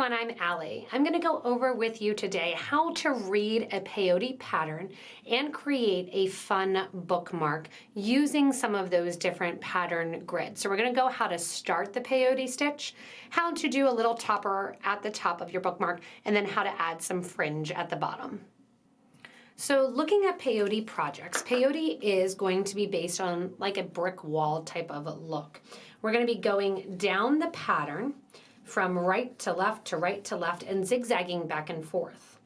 everyone, I'm Allie. I'm going to go over with you today how to read a peyote pattern and create a fun bookmark using some of those different pattern grids. So we're going to go how to start the peyote stitch, how to do a little topper at the top of your bookmark, and then how to add some fringe at the bottom. So looking at peyote projects, peyote is going to be based on like a brick wall type of a look. We're going to be going down the pattern from right to left to right to left and zigzagging back and forth.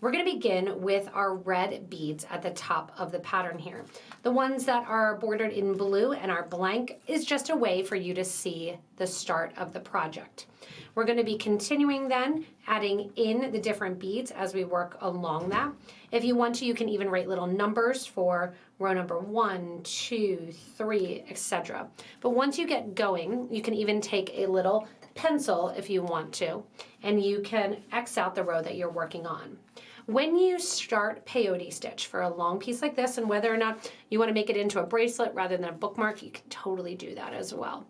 We're going to begin with our red beads at the top of the pattern here. The ones that are bordered in blue and are blank is just a way for you to see the start of the project. We're going to be continuing then, adding in the different beads as we work along that. If you want to, you can even write little numbers for row number 1, 2, 3, etc. But once you get going, you can even take a little pencil if you want to, and you can X out the row that you're working on. When you start peyote stitch for a long piece like this, and whether or not you want to make it into a bracelet rather than a bookmark, you can totally do that as well.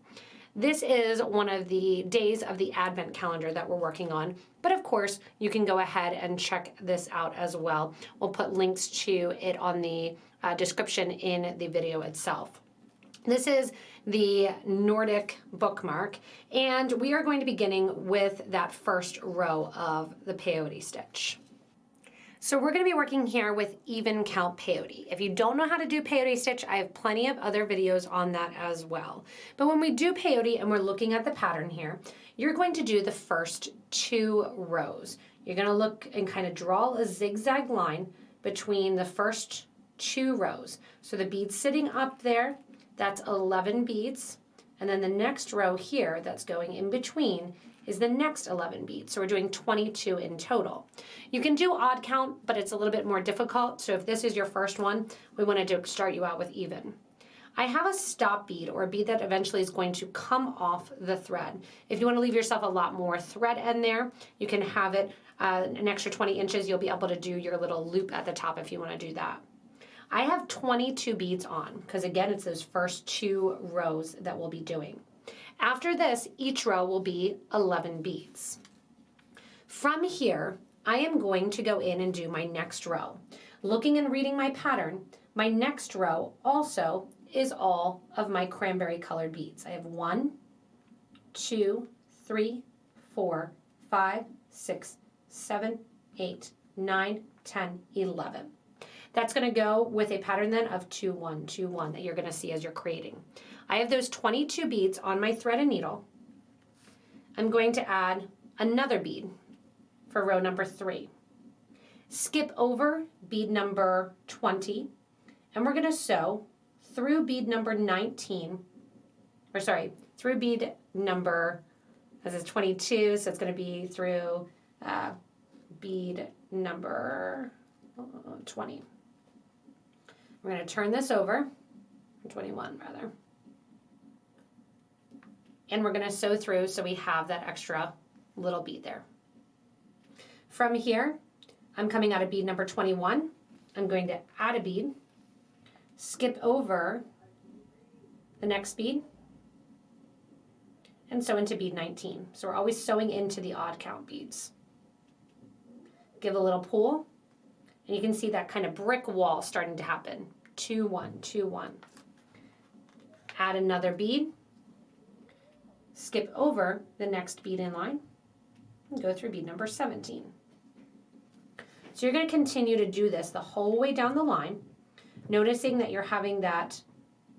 This is one of the days of the Advent calendar that we're working on, but of course you can go ahead and check this out as well. We'll put links to it on the description in the video itself. This is the Nordic bookmark, and we are going to be beginning with that first row of the peyote stitch. So we're going to be working here with even count peyote. If you don't know how to do peyote stitch, I have plenty of other videos on that as well. But when we do peyote and we're looking at the pattern here, you're going to do the first 2 rows. You're going to look and kind of draw a zigzag line between the first 2 rows. So the bead sitting up there, that's 11 beads, and then the next row here that's going in between is the next 11 beads. So we're doing 22 in total. You can do odd count, but it's a little bit more difficult. So if this is your first one, we wanted to start you out with even. I have a stop bead, or a bead that eventually is going to come off the thread. If you want to leave yourself a lot more thread in there, you can have it an extra 20 inches. You'll be able to do your little loop at the top if you want to do that. I have 22 beads on, because again, it's those first 2 rows that we'll be doing. After this, each row will be 11 beads. From here, I am going to go in and do my next row. Looking and reading my pattern, my next row also is all of my cranberry colored beads. I have 1, 2, 3, 4, 5, 6, 7, 8, 9, 10, 11. That's going to go with a pattern then of 2, 1, 2, 1 that you're going to see as you're creating. I have those 22 beads on my thread and needle. I'm going to add another bead for row number 3. Skip over bead number 20, and we're going to sew through bead number 19, through bead number, this is 22, so it's going to be through bead number 20. We're going to turn this over, 21 rather, and we're going to sew through so we have that extra little bead there. From here, I'm coming out of bead number 21. I'm going to add a bead, skip over the next bead, and sew into bead 19. So we're always sewing into the odd count beads. Give a little pull, and you can see that kind of brick wall starting to happen. 2, 1, 2, 1. Add another bead, skip over the next bead in line, and go through bead number 17. So you're going to continue to do this the whole way down the line, noticing that you're having that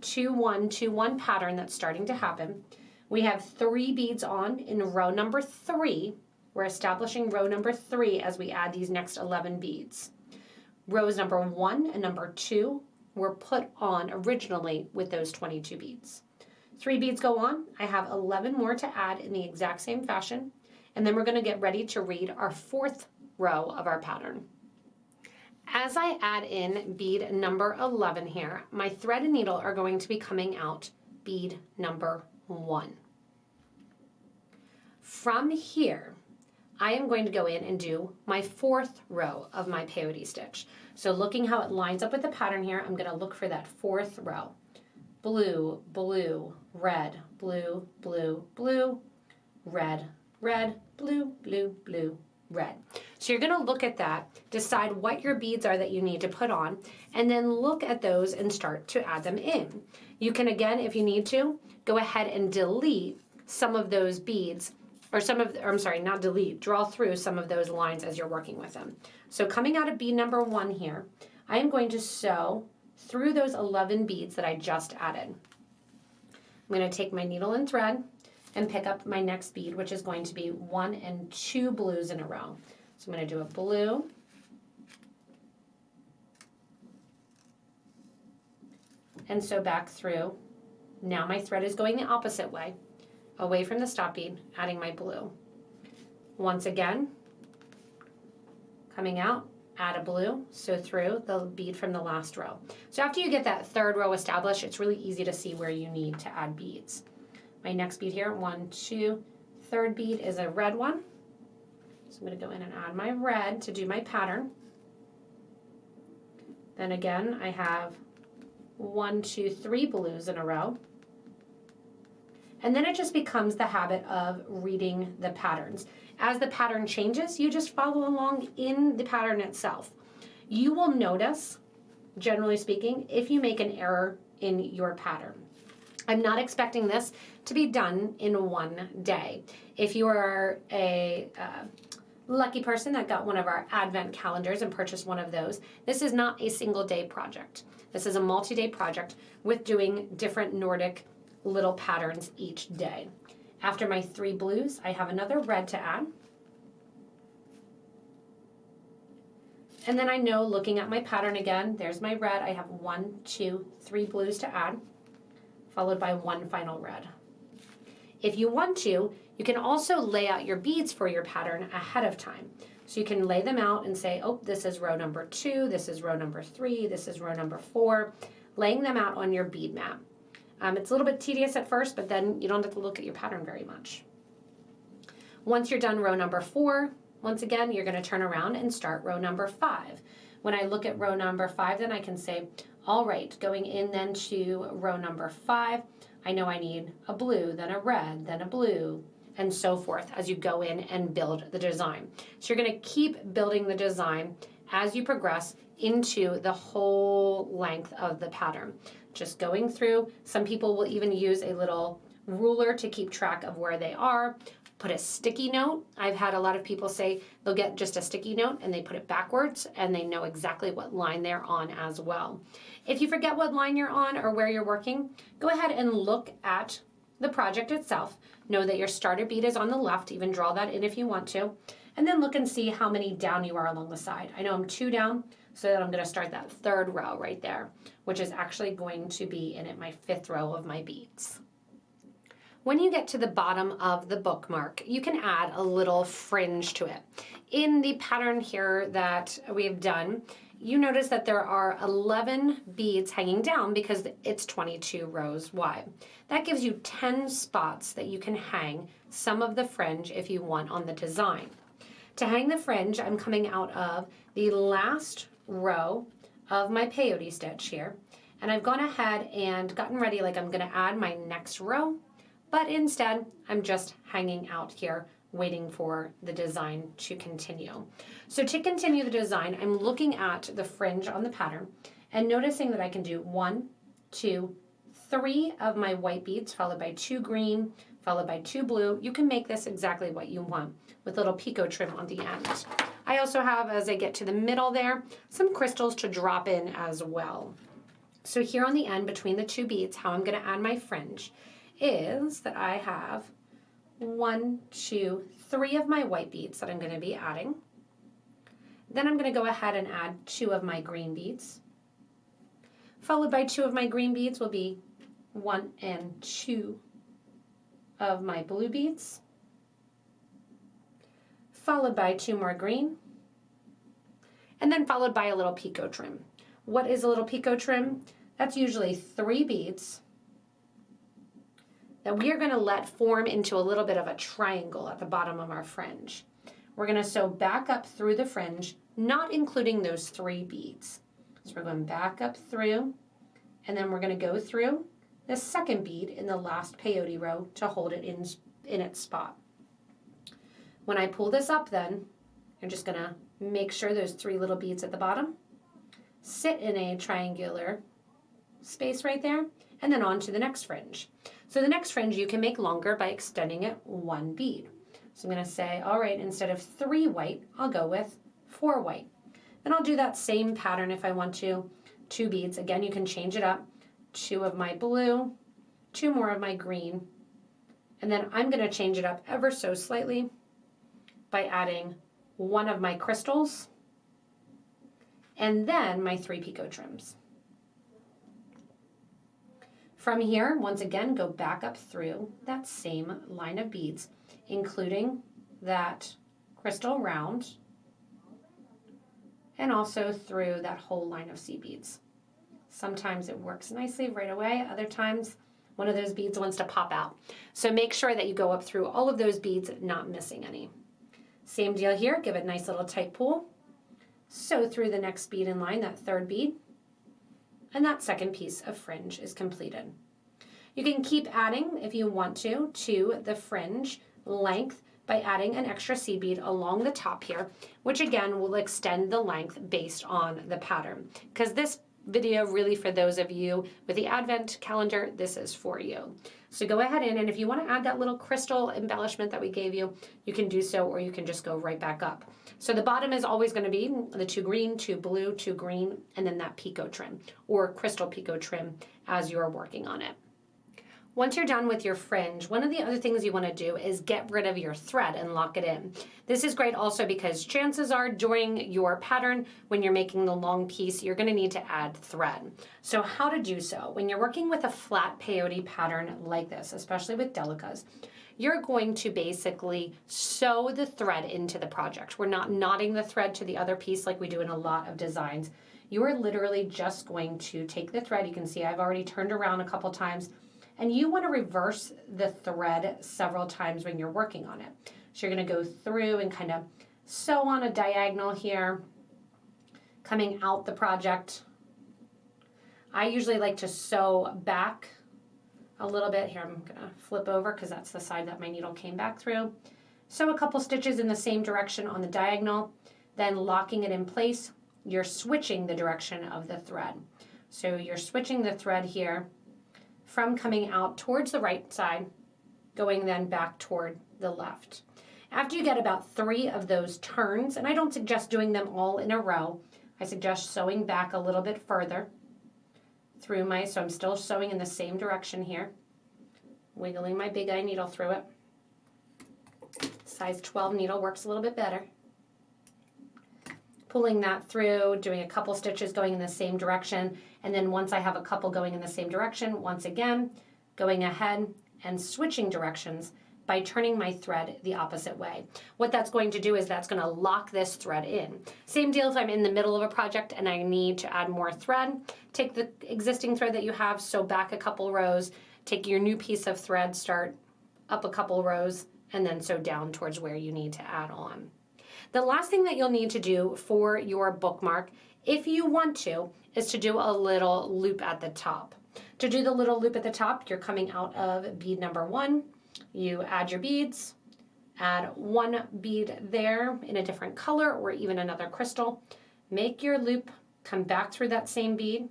2, 1, 2, 1 pattern that's starting to happen. We have 3 beads on in row number 3. We're establishing row number 3 as we add these next 11 beads. Rows number 1 and number 2 were put on originally with those 22 beads. 3 beads go on. I have 11 more to add in the exact same fashion, and then we're going to get ready to read our 4th row of our pattern. As I add in bead number 11 here, my thread and needle are going to be coming out bead number 1. From here, I am going to go in and do my 4th row of my peyote stitch. So looking how it lines up with the pattern here, I'm going to look for that 4th row. Blue, blue, red, blue, blue, blue, red, red, blue, blue, blue, red. So you're going to look at that, decide what your beads are that you need to put on, and then look at those and start to add them in. You can, again, if you need to, go ahead and delete some of those beads, or not delete, draw through some of those lines as you're working with them. So coming out of bead number 1 here, I am going to sew through those 11 beads that I just added. I'm going to take my needle and thread and pick up my next bead, which is going to be 1 and 2 blues in a row. So I'm going to do a blue, and sew back through. Now my thread is going the opposite way, away from the stop bead, adding my blue. Once again, coming out, add a blue, sew through the bead from the last row. So after you get that third row established, it's really easy to see where you need to add beads. My next bead here, 1, 2, third bead is a red one. So I'm going to go in and add my red to do my pattern. Then again, I have 1, 2, 3 blues in a row. And then it just becomes the habit of reading the patterns. As the pattern changes, you just follow along in the pattern itself. You will notice, generally speaking, if you make an error in your pattern. I'm not expecting this to be done in one day. If you are a lucky person that got one of our advent calendars and purchased one of those, this is not a single day project. This is a multi-day project with doing different Nordic little patterns each day. After my 3 blues, I have another red to add. And then I know, looking at my pattern again, there's my red. I have 1, 2, 3 blues to add, followed by 1 final red. If you want to, you can also lay out your beads for your pattern ahead of time. So you can lay them out and say, oh, this is row number 2, this is row number 3, this is row number 4, laying them out on your bead map. It's a little bit tedious at first, but then you don't have to look at your pattern very much. Once you're done row number 4, once again, you're going to turn around and start row number 5. When I look at row number 5, then I can say, all right, going in then to row number 5, I know I need a blue, then a red, then a blue, and so forth as you go in and build the design. So you're going to keep building the design as you progress into the whole length of the pattern. Just going through. Some people will even use a little ruler to keep track of where they are. Put a sticky note. I've had a lot of people say they'll get just a sticky note and they put it backwards and they know exactly what line they're on as well. If you forget what line you're on or where you're working, go ahead and look at the project itself. Know that your starter bead is on the left, even draw that in if you want to, and then look and see how many down you are along the side. I know I'm 2 down, so that I'm going to start that 3rd row right there, which is actually going to be in it my 5th row of my beads. When you get to the bottom of the bookmark, you can add a little fringe to it. In the pattern here that we have done, you notice that there are 11 beads hanging down because it's 22 rows wide. That gives you 10 spots that you can hang some of the fringe if you want on the design. To hang the fringe, I'm coming out of the last row of my peyote stitch here, and I've gone ahead and gotten ready like I'm going to add my next row, but instead I'm just hanging out here waiting for the design to continue. So to continue the design, I'm looking at the fringe on the pattern and noticing that I can do 1, 2, 3 of my white beads, followed by 2 green, followed by 2 blue. You can make this exactly what you want with a little picot trim on the end. I also have, as I get to the middle there, some crystals to drop in as well. So here on the end between the 2 beads, how I'm going to add my fringe is that I have 1, 2, 3 of my white beads that I'm going to be adding. Then I'm going to go ahead and add 2 of my green beads. Followed by 2 of my green beads will be 1 and 2 of my blue beads. Followed by 2 more green. And then followed by a little picot trim. What is a little picot trim? That's usually 3 beads that we are going to let form into a little bit of a triangle at the bottom of our fringe. We're going to sew back up through the fringe, not including those 3 beads. So we're going back up through, and then we're going to go through the 2nd bead in the last peyote row to hold it in its spot. When I pull this up then, you're just gonna make sure those 3 little beads at the bottom sit in a triangular space right there, and then on to the next fringe. So the next fringe you can make longer by extending it 1 bead. So I'm gonna say, all right, instead of 3 white, I'll go with 4 white. And I'll do that same pattern if I want to, 2 beads. Again, you can change it up, 2 of my blue, 2 more of my green, and then I'm gonna change it up ever so slightly by adding 1 of my crystals, and then my 3 picot trims. From here, once again, go back up through that same line of beads, including that crystal round, and also through that whole line of seed beads. Sometimes it works nicely right away, other times one of those beads wants to pop out. So make sure that you go up through all of those beads, not missing any. Same deal here, give it a nice little tight pull. Sew through the next bead in line, that 3rd bead, and that 2nd piece of fringe is completed. You can keep adding, if you want to the fringe length by adding an extra seed bead along the top here, which again will extend the length based on the pattern. Because this video really, for those of you with the Advent calendar, this is for you. So go ahead and if you want to add that little crystal embellishment that we gave you, you can do so, or you can just go right back up. So the bottom is always going to be the 2 green, 2 blue, 2 green, and then that picot trim or crystal picot trim as you're working on it. Once you're done with your fringe, one of the other things you want to do is get rid of your thread and lock it in. This is great also because chances are during your pattern, when you're making the long piece, you're going to need to add thread. So how to do so? When you're working with a flat peyote pattern like this, especially with delicas, you're going to basically sew the thread into the project. We're not knotting the thread to the other piece like we do in a lot of designs. You are literally just going to take the thread. You can see I've already turned around a couple times. And you want to reverse the thread several times when you're working on it. So you're going to go through and kind of sew on a diagonal here, coming out the project. I usually like to sew back a little bit. Here, I'm going to flip over because that's the side that my needle came back through. Sew a couple stitches in the same direction on the diagonal, then locking it in place, you're switching the direction of the thread. So you're switching the thread here from coming out towards the right side, going then back toward the left. After you get about 3 of those turns, and I don't suggest doing them all in a row, I suggest sewing back a little bit further through so I'm still sewing in the same direction here, wiggling my big eye needle through it. Size 12 needle works a little bit better. Pulling that through, doing a couple stitches going in the same direction, and then once I have a couple going in the same direction, once again, going ahead and switching directions by turning my thread the opposite way. What that's going to do is that's going to lock this thread in. Same deal if I'm in the middle of a project and I need to add more thread. Take the existing thread that you have, sew back a couple rows, take your new piece of thread, start up a couple rows, and then sew down towards where you need to add on. The last thing that you'll need to do for your bookmark, if you want to, is to do a little loop at the top. To do the little loop at the top, you're coming out of bead number 1. You add your beads, add 1 bead there in a different color or even another crystal. Make your loop, come back through that same bead,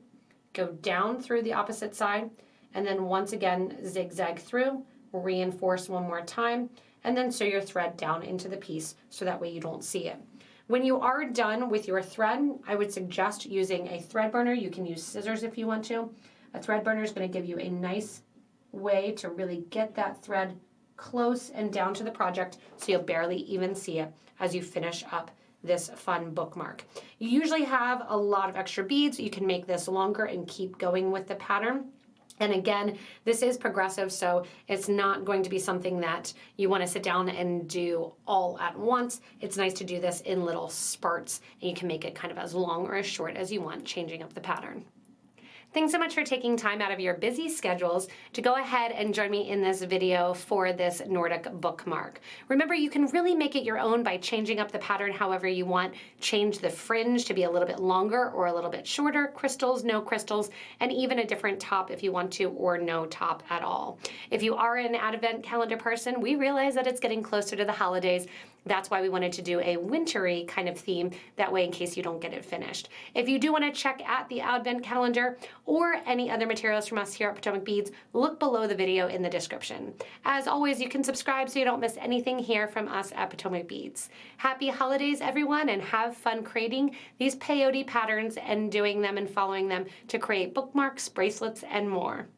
go down through the opposite side, and then once again zigzag through, reinforce one more time, and then sew your thread down into the piece so that way you don't see it. When you are done with your thread, I would suggest using a thread burner. You can use scissors if you want to. A thread burner is going to give you a nice way to really get that thread close and down to the project so you'll barely even see it as you finish up this fun bookmark. You usually have a lot of extra beads. You can make this longer and keep going with the pattern. And again, this is progressive, so it's not going to be something that you want to sit down and do all at once. It's nice to do this in little spurts, and you can make it kind of as long or as short as you want, changing up the pattern. Thanks so much for taking time out of your busy schedules to go ahead and join me in this video for this Nordic bookmark. Remember, you can really make it your own by changing up the pattern however you want. Change the fringe to be a little bit longer or a little bit shorter, crystals, no crystals, and even a different top if you want to, or no top at all. If you are an Advent calendar person, we realize that it's getting closer to the holidays, That's why we wanted to do a wintry kind of theme, that way in case you don't get it finished. If you do want to check out the advent calendar or any other materials from us here at Potomac Beads, look below the video in the description. As always, you can subscribe so you don't miss anything here from us at Potomac Beads. Happy holidays, everyone, and have fun creating these peyote patterns and doing them and following them to create bookmarks, bracelets, and more.